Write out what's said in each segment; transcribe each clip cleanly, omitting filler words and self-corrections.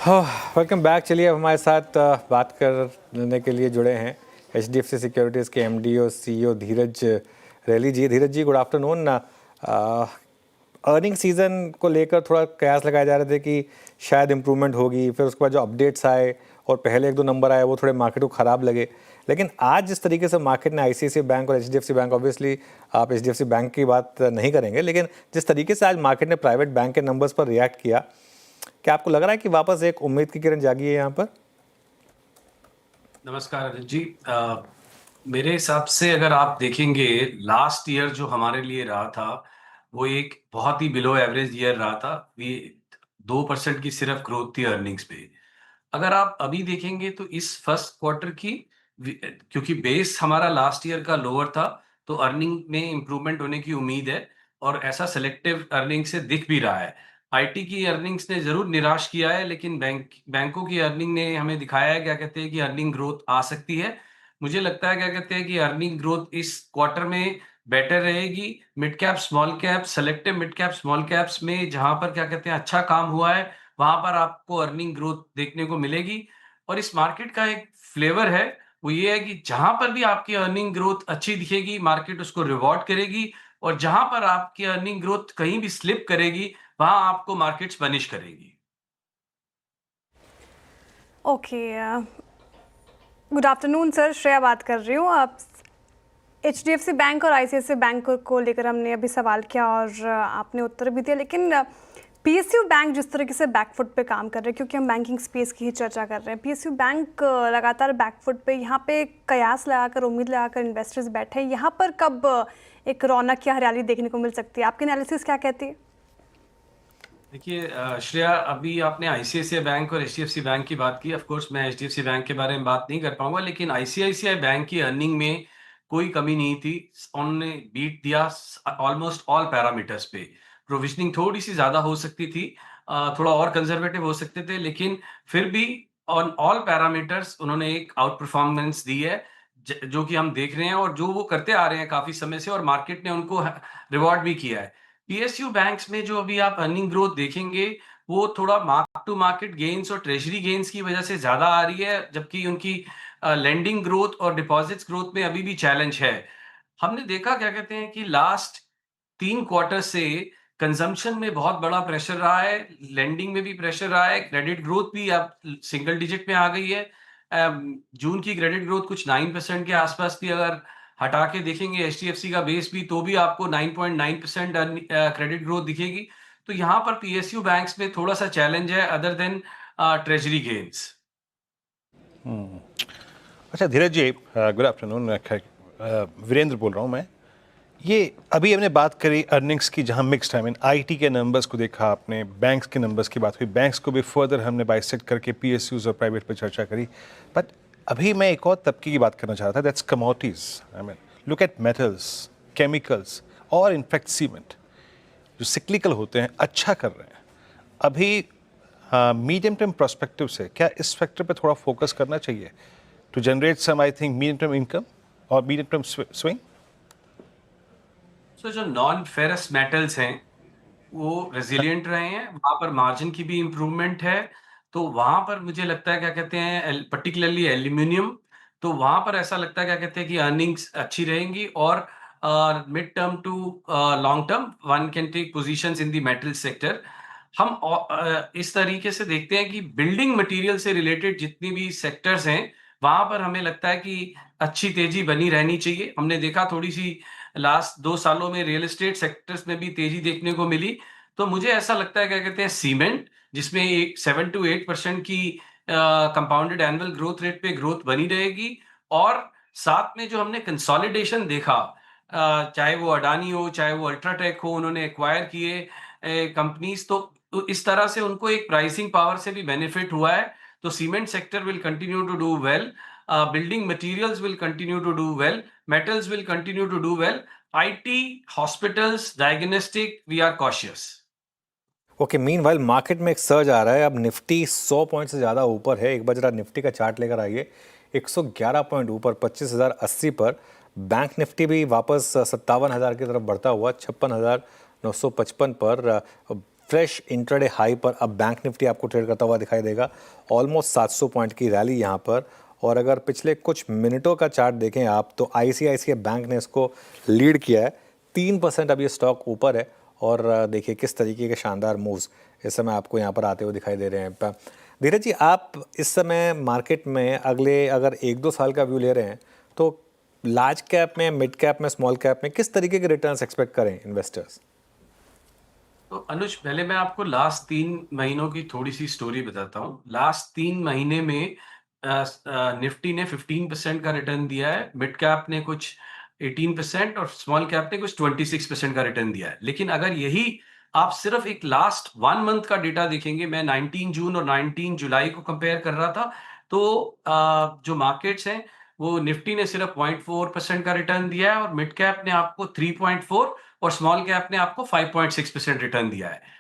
हाँ, welcome back. चलिए अब हमारे साथ बात करने के लिए जुड़े हैं HDFC सिक्योरिटीज़ के MD और CEO धीरज रैली जी। धीरज ji, good afternoon. Earning season को लेकर थोड़ा कयास लगाए जा रहे थे कि शायद इम्प्रूवमेंट होगी, फिर उसके बाद जो अपडेट्स आए और पहले एक दो नंबर आए वो थोड़े मार्केट को ख़राब लगे। लेकिन आज जिस तरीके से मार्केट ने ICICI बैंक और HDFC बैंक, ऑब्वियसली आप HDFC बैंक की बात नहीं करेंगे, लेकिन जिस तरीके से आज मार्केट ने प्राइवेट बैंक के नंबर्स पर रिएक्ट किया, क्या आपको लग रहा है कि वापस एक उम्मीद की किरण जागी है यहाँ पर? नमस्कार अनिल जी। मेरे हिसाब से अगर आप देखेंगे, लास्ट ईयर जो हमारे लिए रहा था वो एक बहुत ही बिलो एवरेज ईयर रहा था। ये 2% की सिर्फ ग्रोथ थी अर्निंग्स पे। अगर आप अभी देखेंगे तो इस फर्स्ट क्वार्टर की क्योंकि बेस हमारा लास्ट ईयर का लोअर था, तो अर्निंग में इंप्रूवमेंट होने की उम्मीद है और ऐसा सेलेक्टिव अर्निंग से दिख भी रहा है। आईटी की अर्निंग्स ने ज़रूर निराश किया है, लेकिन बैंकों की अर्निंग ने हमें दिखाया है क्या कहते हैं कि अर्निंग ग्रोथ आ सकती है। मुझे लगता है क्या कहते हैं कि अर्निंग ग्रोथ इस क्वार्टर में बेटर रहेगी। Mid cap, small cap, selective mid cap, small caps में जहाँ पर क्या कहते हैं अच्छा काम हुआ है, वहाँ पर आपको अर्निंग ग्रोथ देखने को मिलेगी। और इस मार्केट का एक फ्लेवर है, वो ये है कि जहाँ पर भी आपकी अर्निंग ग्रोथ अच्छी दिखेगी, मार्केट उसको रिवॉर्ड करेगी, और जहाँ पर आपकी अर्निंग ग्रोथ कहीं भी स्लिप करेगी, वहाँ आपको मार्केट्स पनिश करेगी। Okay, good afternoon sir. Shreya बात कर रही हूँ। आप HDFC बैंक और ICICI बैंक को लेकर हमने अभी सवाल किया और आपने उत्तर भी दिया, लेकिन PSU बैंक जिस तरीके से बैकफुट पे काम कर रहे हैं, क्योंकि हम बैंकिंग स्पेस की ही चर्चा कर रहे हैं, PSU बैंक लगातार बैकफुट पे, यहाँ पे कयास लगाकर, उम्मीद लगाकर इन्वेस्टर्स बैठे हैं। यहाँ पर कब एक रौनक या हरियाली देखने को मिल सकती है? आपकी एनालिसिस क्या कहती है? देखिए श्रेया, अभी आपने आईसीआईसीआई बैंक और एचडीएफसी बैंक की बात की। ऑफ कोर्स मैं एचडीएफसी बैंक के बारे में बात नहीं कर पाऊंगा, लेकिन आईसीआईसीआई बैंक की अर्निंग में कोई कमी नहीं थी। उन्होंने बीट दिया ऑलमोस्ट ऑल पैरामीटर्स पे। प्रोविजनिंग थोड़ी सी ज्यादा हो सकती थी, थोड़ा और कंजर्वेटिव हो सकते थे, लेकिन फिर भी ऑन ऑल पैरामीटर्स उन्होंने एक आउट परफॉर्मेंस दी है, जो कि हम देख रहे हैं और जो वो करते आ रहे हैं काफी समय से, और मार्केट ने उनको रिवॉर्ड भी किया है। पीएसयू बैंक्स में जो अभी आप अर्निंग ग्रोथ देखेंगे, वो थोड़ा मार्क टू मार्केट गेन्स और ट्रेजरी गेन्स की वजह से ज्यादा आ रही है, जबकि उनकी लेंडिंग ग्रोथ और डिपॉजिट्स ग्रोथ में अभी भी चैलेंज है। हमने देखा क्या कहते हैं कि लास्ट 3 क्वार्टर से कंजम्पशन में बहुत बड़ा प्रेशर रहा है, लेंडिंग में भी प्रेशर रहा है, क्रेडिट ग्रोथ भी अब सिंगल डिजिट में आ गई है। जून की क्रेडिट ग्रोथ कुछ 9% के आसपास थी। अगर हटा के देखेंगे एचडीएफसी का बेस भी, तो भी आपको 9.9% क्रेडिट ग्रोथ दिखेगी। तो यहाँ पर पीएसयू बैंक्स में थोड़ा सा चैलेंज है, अदर देन ट्रेजरी गेन्स। अच्छा धीरज जी, गुड आफ्टरनून। वीरेंद्र बोल रहा हूँ मैं। ये अभी हमने बात करी अर्निंग्स की, जहाँ मिक्स्ड है। आईटी के नंबर्स को देखा आपने, बैंक्स के नंबर्स की बात हुई, बैंक्स को भी फर्दर हमने बाइसेक्ट करके पीएसयूज और प्राइवेट पे चर्चा करी। बट अभी मैं एक और तबके की बात करना चाह रहा था, that's commodities. Look at metals, chemicals और इनफैक्ट सीमेंट, जो सिक्लिकल होते हैं, अच्छा कर रहे हैं अभी। मीडियम टर्म प्रोस्पेक्टिव से क्या इस फैक्टर पे थोड़ा फोकस करना चाहिए to generate some, I think, medium term income और मीडियम टर्म स्विंग? सो जो नॉन फेरस मेटल्स हैं वो रेजिलिएंट रहे हैं, वहां पर मार्जिन की भी इम्प्रूवमेंट है। तो वहां पर मुझे लगता है क्या कहते हैं, पर्टिकुलरली एल्यूमिनियम, तो वहां पर ऐसा लगता है क्या कहते हैं कि अर्निंग्स अच्छी रहेंगी। और mid term to long term one can take positions in the metal sector. हम इस तरीके से देखते हैं कि बिल्डिंग मटेरियल से रिलेटेड जितनी भी सेक्टर्स हैं, वहां पर हमें लगता है कि अच्छी तेजी बनी रहनी चाहिए। हमने देखा थोड़ी सी लास्ट 2 सालों में रियल एस्टेट सेक्टर्स में भी तेजी देखने को मिली। तो मुझे ऐसा लगता है क्या कहते हैं, सीमेंट जिसमें एक 7 to 8% की कंपाउंडेड एनुअल ग्रोथ रेट पे ग्रोथ बनी रहेगी। और साथ में जो हमने कंसोलिडेशन देखा, चाहे वो अडानी हो, चाहे वो अल्ट्राटेक हो, उन्होंने एक्वायर किए कंपनीज, तो इस तरह से उनको एक प्राइसिंग पावर से भी बेनिफिट हुआ है। तो cement sector will continue to do well, building materials will continue to do well, metals will continue to do well, IT, hospitals, diagnostic, we are cautious. Okay, meanwhile market में एक surge आ रहा है। अब Nifty 100 point से ज़्यादा ऊपर है। एक बार जरा निफ्टी का चार्ट लेकर आइए। 111 पॉइंट ऊपर 25,080 पर। बैंक निफ्टी भी वापस 57,000 की तरफ बढ़ता हुआ 56,955 पर। फ्रेश इंट्राडे हाई पर अब बैंक निफ्टी आपको ट्रेड करता हुआ दिखाई देगा। ऑलमोस्ट 700 पॉइंट की रैली यहाँ पर, और अगर पिछले कुछ मिनटों का चार्ट देखें आप तो आईसीआईसीआई बैंक ने इसको लीड किया है। 3% अब ये स्टॉक ऊपर है, और देखिए किस तरीके के शानदार मूव्स इस समय आपको यहाँ पर आते हुए दिखाई दे रहे हैं। धीरज जी, आप इस समय मार्केट में अगले अगर 1-2 साल का व्यू ले रहे हैं तो लार्ज कैप में, मिड कैप में, स्मॉल कैप में किस तरीके के रिटर्न्स एक्सपेक्ट करें इन्वेस्टर्स? तो अनुज, पहले मैं आपको लास्ट 3 महीनों की थोड़ी सी स्टोरी बताता हूँ। लास्ट 3 महीने में निफ्टी ने 15% का रिटर्न दिया है, मिड कैप ने कुछ 18% और स्मॉल कैप ने कुछ 26% का रिटर्न दिया है। लेकिन अगर यही आप सिर्फ एक लास्ट 1 मंथ का डेटा देखेंगे, मैं 19 जून और 19 जुलाई को कंपेयर कर रहा था, तो जो मार्केट्स हैं वो निफ्टी ने सिर्फ 0.4% का रिटर्न दिया है और मिड कैप ने आपको 3.4 और स्मॉल कैप ने आपको 5.6% रिटर्न दिया है।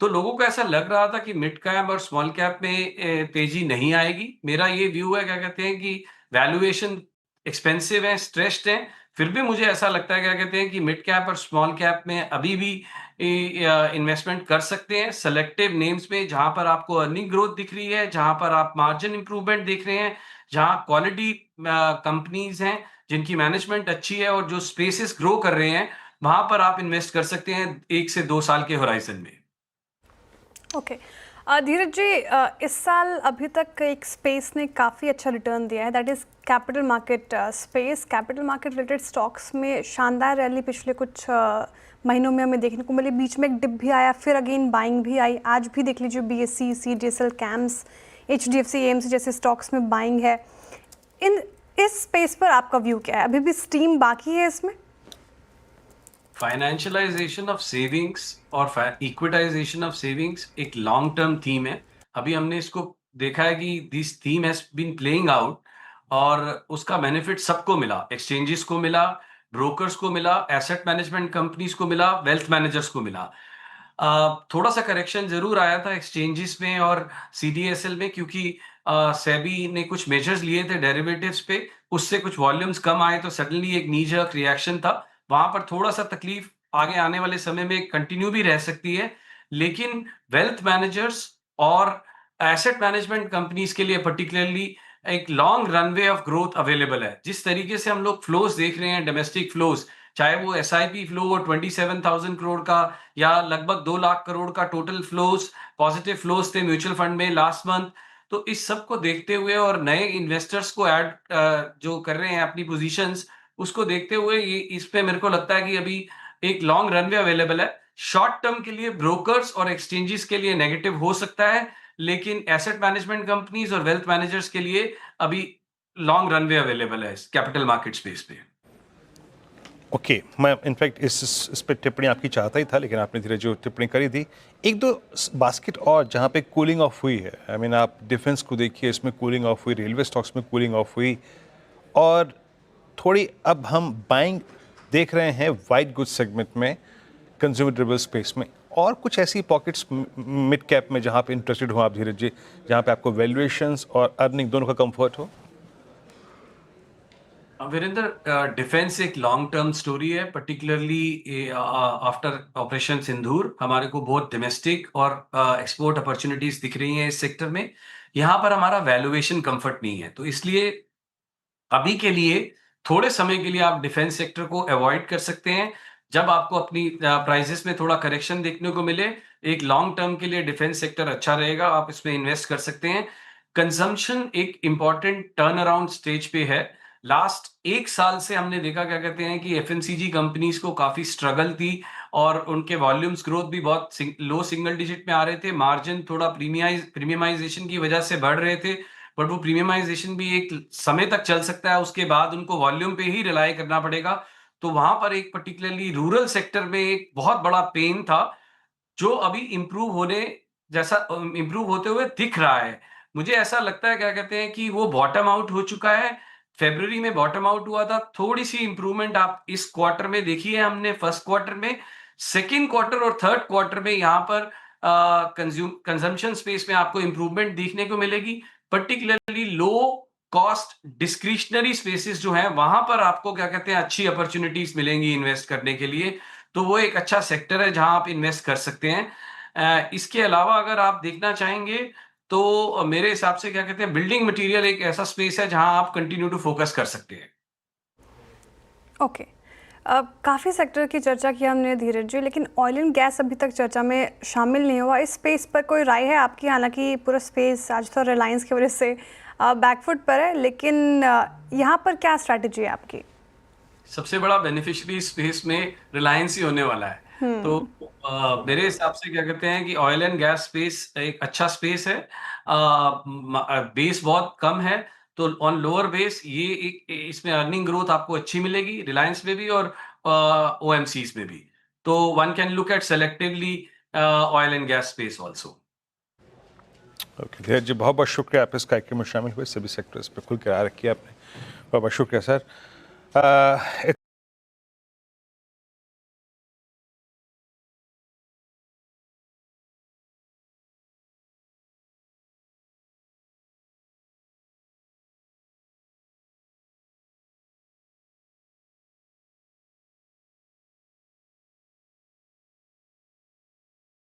तो लोगों को ऐसा लग रहा था कि मिड कैप और स्मॉल कैप में तेजी नहीं आएगी। मेरा ये व्यू है, क्या कहते हैं, कि वैल्यूएशन एक्सपेंसिव है, स्ट्रेस्ड है। फिर भी मुझे ऐसा लगता है, क्या कहते हैं, कि मिड कैप और स्मॉल कैप में अभी भी इन्वेस्टमेंट कर सकते हैं सेलेक्टिव नेम्स में, जहां पर आपको अर्निंग ग्रोथ दिख रही है, जहां पर आप मार्जिन इंप्रूवमेंट देख रहे हैं, जहां क्वालिटी कंपनीज हैं जिनकी मैनेजमेंट अच्छी है और जो स्पेसेस ग्रो कर रहे हैं, वहां पर आप इन्वेस्ट कर सकते हैं 1 से 2 साल के होराइजन में। ओके। धीरज जी, इस साल अभी तक एक स्पेस ने काफ़ी अच्छा रिटर्न दिया है, that is capital market space. Capital market related stocks में शानदार रैली पिछले कुछ महीनों में हमें देखने को मिली। बीच में एक डिप भी आया, फिर अगेन बाइंग भी आई। आज भी देख लीजिए BSc, CDSL, camps, HDFC, AMC जैसे स्टॉक्स में बाइंग है। इस स्पेस पर आपका व्यू क्या है? अभी भी स्टीम बाकी है इसमें? फाइनेंशियलाइजेशन ऑफ सेविंग्स और इक्विटाइजेशन ऑफ सेविंग्स एक लॉन्ग टर्म थीम है। अभी हमने इसको देखा है कि this theme has been playing out और उसका बेनिफिट सबको मिला, एक्सचेंजेस को मिला, ब्रोकर्स को मिला, एसेट मैनेजमेंट कंपनीज को मिला, वेल्थ मैनेजर्स को मिला। थोड़ा सा करेक्शन जरूर आया था एक्सचेंजेस में और सीडीएसएल में, क्योंकि सेबी ने कुछ मेजर्स लिए थे डेरिवेटिव्स पे, उससे कुछ वॉल्यूम्स कम आए तो सडनली एक नी जर्क रिएक्शन था। वहां पर थोड़ा सा तकलीफ आगे आने वाले समय में कंटिन्यू भी रह सकती है, लेकिन वेल्थ मैनेजर्स और एसेट मैनेजमेंट कंपनीज के लिए पर्टिकुलरली एक long runway of growth available है। जिस तरीके से हम लोग फ्लोज देख रहे हैं, डोमेस्टिक फ्लोज, चाहे वो एसआईपी फ्लो हो 27,000 करोड़ का या लगभग 2 लाख करोड़ का टोटल फ्लोज, पॉजिटिव फ्लोज थे म्यूचुअल फंड में लास्ट मंथ। तो इस सब को देखते हुए और नए इन्वेस्टर्स को ऐड जो कर रहे हैं अपनी पोजीशंस, उसको देखते हुए ये इस पे मेरे को लगता है कि अभी एक लॉन्ग रनवे अवेलेबल है। शॉर्ट टर्म के लिए ब्रोकर्स और एक्सचेंजेस के लिए नेगेटिव हो सकता है, लेकिन एसेट मैनेजमेंट कंपनीज और वेल्थ मैनेजर्स के लिए अभी लॉन्ग रनवे अवेलेबल है कैपिटल मार्केट स्पेस पे। ओके, मैं इनफैक्ट इस पे टिप्पणी आपकी चाहता ही था, लेकिन आपने धीरे जो टिप्पणी करी थी, एक दो बास्केट और जहाँ पे कूलिंग ऑफ हुई है। आई मीन आप डिफेंस को देखिए, इसमें कूलिंग ऑफ हुई, रेलवे स्टॉक्स में कूलिंग ऑफ हुई, और थोड़ी अब हम बाइंग देख रहे हैं वाइट गुड सेगमेंट में, कंज्यूमर ड्यूरेबल स्पेस में, और कुछ ऐसी पॉकेट्स मिड कैप में जहाँ पे इंटरेस्टेड हो आप धीरज जी, जहाँ पे आपको वैल्यूएशंस और अर्निंग दोनों का कंफर्ट हो। वीरेंद्र, डिफेंस एक लॉन्ग टर्म स्टोरी है, पर्टिकुलरली आफ्टर ऑपरेशन सिंदूर हमारे को बहुत डोमेस्टिक और एक्सपोर्ट अपॉर्चुनिटीज दिख रही हैं इस सेक्टर में। यहाँ पर हमारा वैल्यूएशन कंफर्ट नहीं है, तो इसलिए अभी के लिए थोड़े समय के लिए आप डिफेंस सेक्टर को अवॉइड कर सकते हैं। जब आपको अपनी प्राइसेस में थोड़ा करेक्शन देखने को मिले, एक लॉन्ग टर्म के लिए डिफेंस सेक्टर अच्छा रहेगा, आप इसमें इन्वेस्ट कर सकते हैं। कंजम्पशन एक इंपॉर्टेंट टर्न अराउंड स्टेज पे है। लास्ट 1 साल से हमने देखा, क्या कहते हैं, कि एफएमसीजी कंपनीज को काफी स्ट्रगल थी और उनके वॉल्यूम्स ग्रोथ भी बहुत लो सिंगल डिजिट में आ रहे थे। मार्जिन थोड़ा प्रीमियमाइजेशन की वजह से बढ़ रहे थे, बट वो प्रीमियमाइजेशन भी एक समय तक चल सकता है, उसके बाद उनको वॉल्यूम पे ही रिलाई करना पड़ेगा। तो वहां पर एक पर्टिकुलरली रूरल सेक्टर में एक बहुत बड़ा पेन था, जो अभी इंप्रूव होते हुए दिख रहा है। मुझे ऐसा लगता है, क्या कहते हैं, कि वो बॉटम आउट हो चुका है। फेब्रुअरी में बॉटम आउट हुआ था, थोड़ी सी इंप्रूवमेंट आप इस क्वार्टर में देखी है हमने, फर्स्ट क्वार्टर में। सेकेंड क्वार्टर और थर्ड क्वार्टर में यहाँ पर कंजम्पशन स्पेस में आपको इंप्रूवमेंट देखने को मिलेगी। Particularly low cost discretionary spaces जो हैं, वहां पर आपको, क्या कहते हैं, अच्छी अपॉर्चुनिटीज मिलेंगी इन्वेस्ट करने के लिए। तो वो एक अच्छा सेक्टर है जहां आप इन्वेस्ट कर सकते हैं। इसके अलावा अगर आप देखना चाहेंगे तो मेरे हिसाब से क्या कहते हैं, बिल्डिंग मटेरियल एक ऐसा स्पेस है जहां आप कंटिन्यू टू फोकस कर सकते हैं। ओके, काफ़ी सेक्टर की चर्चा की हमने धीरज जी, लेकिन ऑयल एंड गैस अभी तक चर्चा में शामिल नहीं हुआ। इस स्पेस पर कोई राय है आपकी? हालांकि पूरा स्पेस आज तो रिलायंस की वजह से बैकफुट पर है, लेकिन यहाँ पर क्या स्ट्रैटेजी है आपकी? सबसे बड़ा बेनिफिशियरी स्पेस में रिलायंस ही होने वाला है। तो मेरे हिसाब से क्या कहते हैं कि ऑयल एंड गैस स्पेस एक अच्छा स्पेस है। बेस बहुत कम है, तो ऑन लोअर बेस ये एक इसमें अर्निंग ग्रोथ आपको अच्छी मिलेगी, रिलायंस में भी और ओएमसीज में भी। तो one can look at selectively oil and gas space also. Okay Dheeraj ji, बहुत बहुत शुक्रिया आप इस कार्यक्रम में शामिल हुए, सभी सेक्टर्स पे खुल कर आ रखी है आपने, बहुत बहुत शुक्रिया सर।